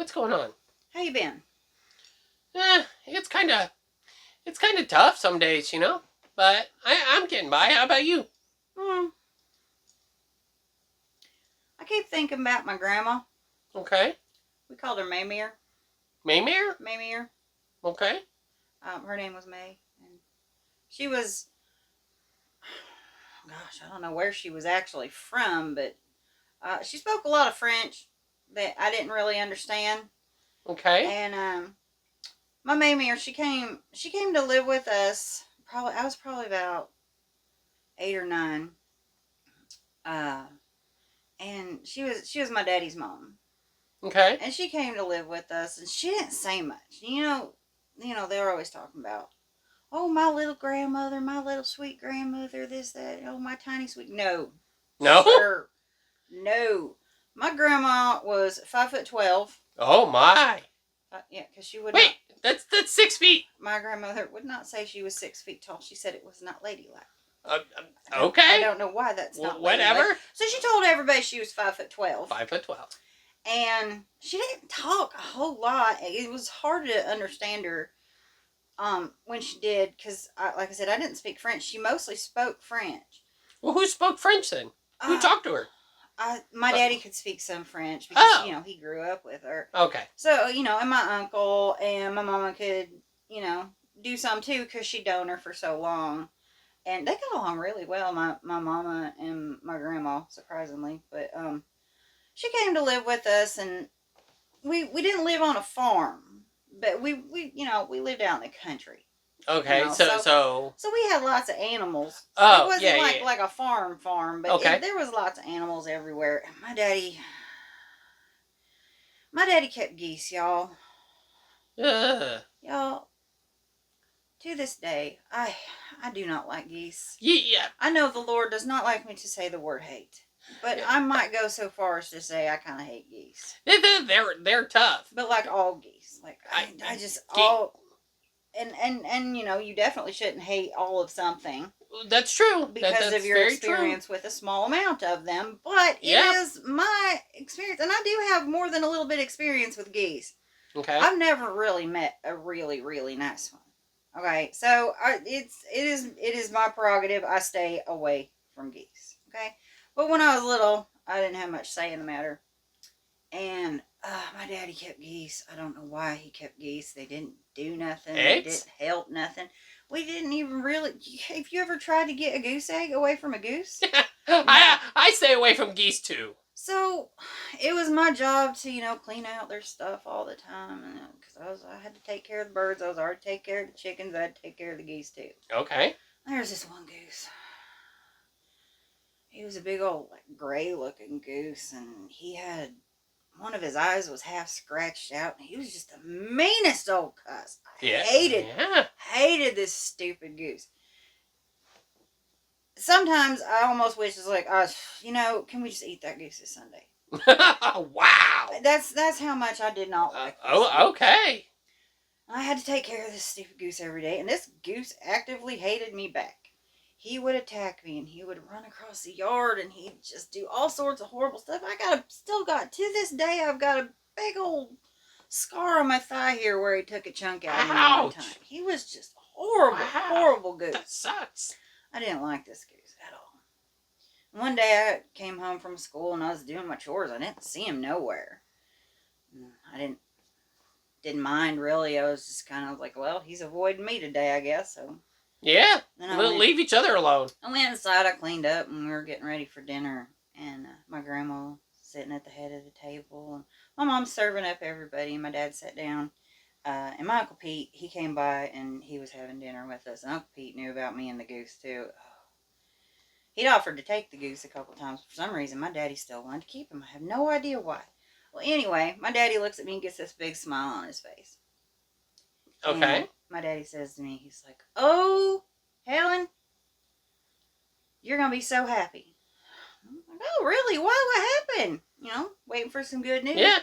What's going on? How you been? It's kind of tough some days, But I'm getting by. How about you? Hmm. I keep thinking about my grandma. Okay. We called her Maemère. Maemère? Maemère. Okay. Her name was May, and she was, gosh, I don't know where she was actually from, but she spoke a lot of French that I didn't really understand. Okay. And my Maemère, she came to live with us. I was probably about 8 or 9. Uh, and she was my daddy's mom. Okay. And she came to live with us, and she didn't say much. They were always talking about, oh, my little grandmother, my little sweet grandmother, this, that, oh, my tiny sweet. No, No? sir, no. My grandma was 5'12". Oh my. Yeah, because she would Wait, not. that's 6 feet. My grandmother would not say she was 6 feet tall. She said it was not ladylike. Uh, I okay. don't know why that's not Whatever. ladylike. So she told everybody she was 5'12". 5'12". And she didn't talk a whole lot. It was hard to understand her when she did, because, like I said, I didn't speak French. She mostly spoke French. Well, who spoke French then? Who talked to her? My daddy could speak some French because, he grew up with her. Okay. So, and my uncle and my mama could, do some too, because she'd known her for so long. And they got along really well, my mama and my grandma, surprisingly. But she came to live with us, and we didn't live on a farm, but we lived out in the country. Okay, so we had lots of animals. Oh, it wasn't yeah. like a farm, but Okay. there was lots of animals everywhere. And my daddy kept geese, y'all. Y'all, to this day, I do not like geese. Yeah. I know the Lord does not like me to say the word hate, but I might go so far as to say I kind of hate geese. They're tough. But like all geese, like I just all. And you definitely shouldn't hate all of something. That's true. Because that's of your experience with a small amount of them. But it is my experience, and I do have more than a little bit of experience with geese. Okay. I've never really met a really, really nice one. Okay, so it is my prerogative. I stay away from geese. Okay, but when I was little, I didn't have much say in the matter. And my daddy kept geese. I don't know why he kept geese. They didn't do nothing. They didn't help nothing. We didn't even really. Have you ever tried to get a goose egg away from a goose? No. I stay away from geese too. So it was my job to clean out their stuff all the time, and because I had to take care of the birds. I was already take care of the chickens. I had to take care of the geese too. Okay. There's this one goose. He was a big old gray looking goose, and he had. One of his eyes was half scratched out, and he was just the meanest old cuss. I hated this stupid goose. Sometimes I almost wish it's like, can we just eat that goose this Sunday? Wow. That's how much I did not like this goose. Okay. I had to take care of this stupid goose every day, and this goose actively hated me back. He would attack me, and he would run across the yard, and he'd just do all sorts of horrible stuff. To this day, I've got a big old scar on my thigh here where he took a chunk out of me one time. He was just horrible goose. That sucks. I didn't like this goose at all. One day, I came home from school, and I was doing my chores. I didn't see him nowhere. I didn't mind, really. I was just kind of like, well, he's avoiding me today, I guess, so... Yeah, leave each other alone. I went inside, I cleaned up, and we were getting ready for dinner. And my grandma was sitting at the head of the table. And my mom's serving up everybody, and my dad sat down. And my Uncle Pete, he came by, and he was having dinner with us. And Uncle Pete knew about me and the goose, too. He'd offered to take the goose a couple times. For some reason, my daddy still wanted to keep him. I have no idea why. Well, anyway, my daddy looks at me and gets this big smile on his face. Okay. And my daddy says to me, he's like, "Oh, Helen, you're going to be so happy." I'm like, "Oh, really? Why? What happened?" Waiting for some good news. Yeah.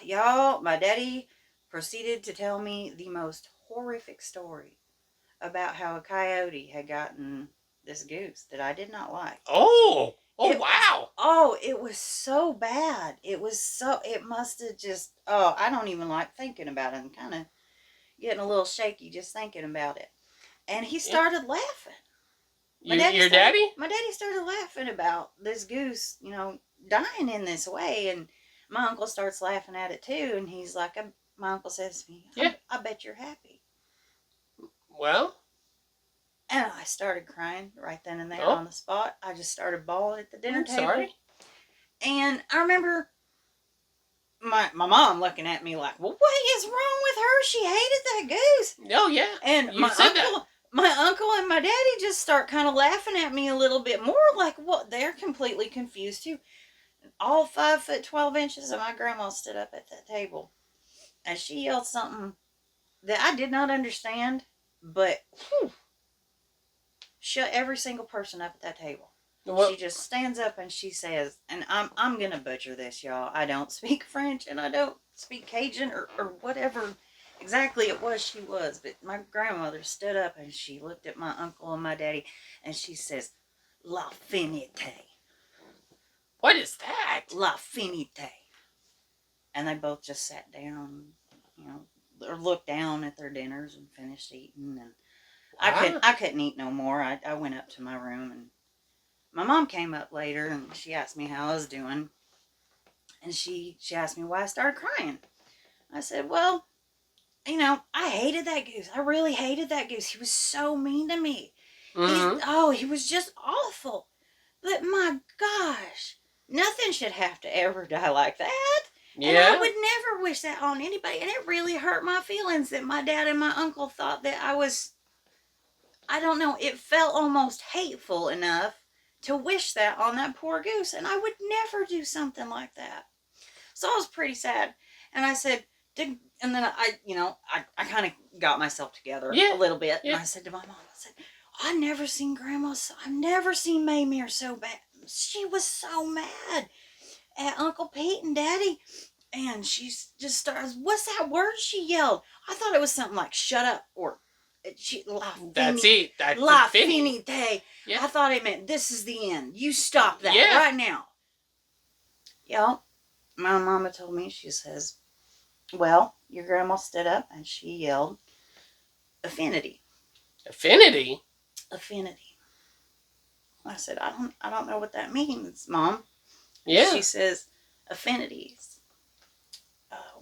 Y'all, my daddy proceeded to tell me the most horrific story about how a coyote had gotten this goose that I did not like. Oh. Oh, wow. It was so bad. It must have just, I don't even like thinking about it. I'm kind of getting a little shaky just thinking about it. And he Yeah. started laughing. Your daddy? My daddy started laughing about this goose, dying in this way. And my uncle starts laughing at it too. And he's like, my uncle says to me, Yeah. I bet you're happy. Well, And I started crying right then and there oh, on the spot. I just started bawling at the dinner I'm table. sorry. And I remember my mom looking at me like, well, what is wrong with her? She hated that goose. Oh, yeah. And You said that. my uncle and my daddy just start kind of laughing at me a little bit more, like what? They're completely confused too. All 5'12" of my grandma stood up at that table, and she yelled something that I did not understand, but shut every single person up at that table. She What? just stands up and she says, and I'm gonna butcher this, y'all. I don't speak French and I don't speak Cajun or whatever exactly it was she was, but my grandmother stood up and she looked at my uncle and my daddy and she says, L'Affinité. What is that? L'Affinité. And they both just sat down, or looked down at their dinners and finished eating. And Wow. I couldn't eat no more. I went up to my room, and my mom came up later and she asked me how I was doing. And she asked me why I started crying. I said, well, I hated that goose. I really hated that goose. He was so mean to me. Mm-hmm. He was just awful. But my gosh, nothing should have to ever die like that. And I Yeah. would never wish that on anybody. And it really hurt my feelings that my dad and my uncle thought that I don't know, it felt almost hateful enough to wish that on that poor goose. And I would never do something like that. So I was pretty sad. And I said, and then I kind of got myself together Yeah. a little bit. Yeah. And I said to my mom, I said, I've never seen I've never seen Maemère so bad. She was so mad at Uncle Pete and Daddy. And she just starts, what's that word she yelled? I thought it was something like shut up or That's it. That's La Affinity. Finite. Yeah. I thought it meant this is the end. You stop that Yeah. right now. Y'all, my mama told me, she says, well, your grandma stood up and she yelled, Affinity. Affinity? Affinity. I said, I don't know what that means, Mom. Yeah. She says, affinities.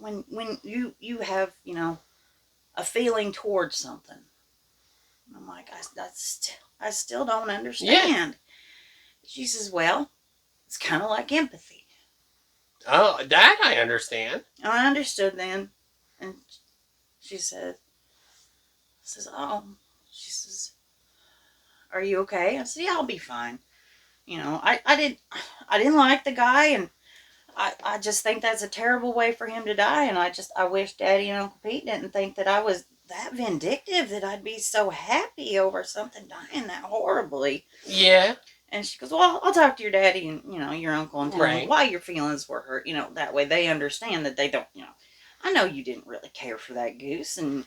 When you have, a feeling towards something. I'm like, I still don't understand. Yeah. She says, well, it's kind of like empathy. Oh, that I understand. I understood then. And she says, oh, she says, are you okay? I said, yeah, I'll be fine. I didn't like the guy, and I just think that's a terrible way for him to die. And I wish Daddy and Uncle Pete didn't think that I was that vindictive, that I'd be so happy over something dying that horribly. Yeah. And she goes, well, I'll talk to your daddy and, your uncle and tell them Right. why your feelings were hurt. That way they understand that they don't, I know you didn't really care for that goose. And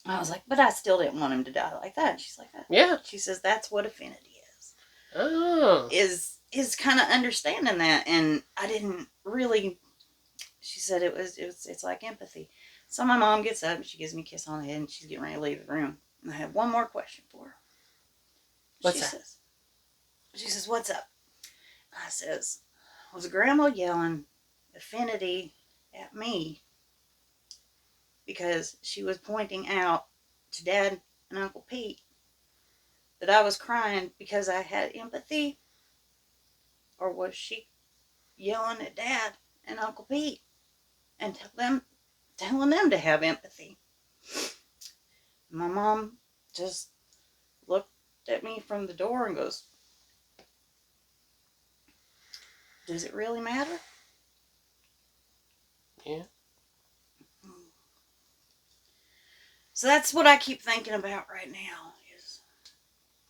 I was like, but I still didn't want him to die like that. And she's like, yeah. She says, that's what affinity is. Oh. Is kind of understanding that. And I didn't really, she said it's like empathy. So my mom gets up and she gives me a kiss on the head and she's getting ready to leave the room. And I have one more question for her. What's that? She says, what's up? I says, was Grandma yelling affinity at me because she was pointing out to Dad and Uncle Pete that I was crying because I had empathy? Or was she yelling at Dad and Uncle Pete and telling them to have empathy? My mom just looked at me from the door and goes, does it really matter? Yeah. So that's what I keep thinking about right now is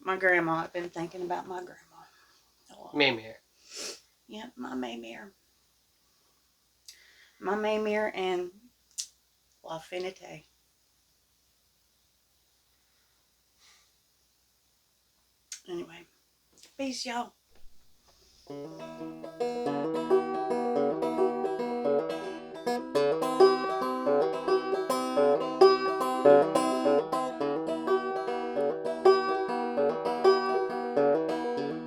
my grandma. I've been thinking about my grandma. Maemère. Yep, my Maemère. My Maemère and L'Affinité. Anyway, peace, y'all.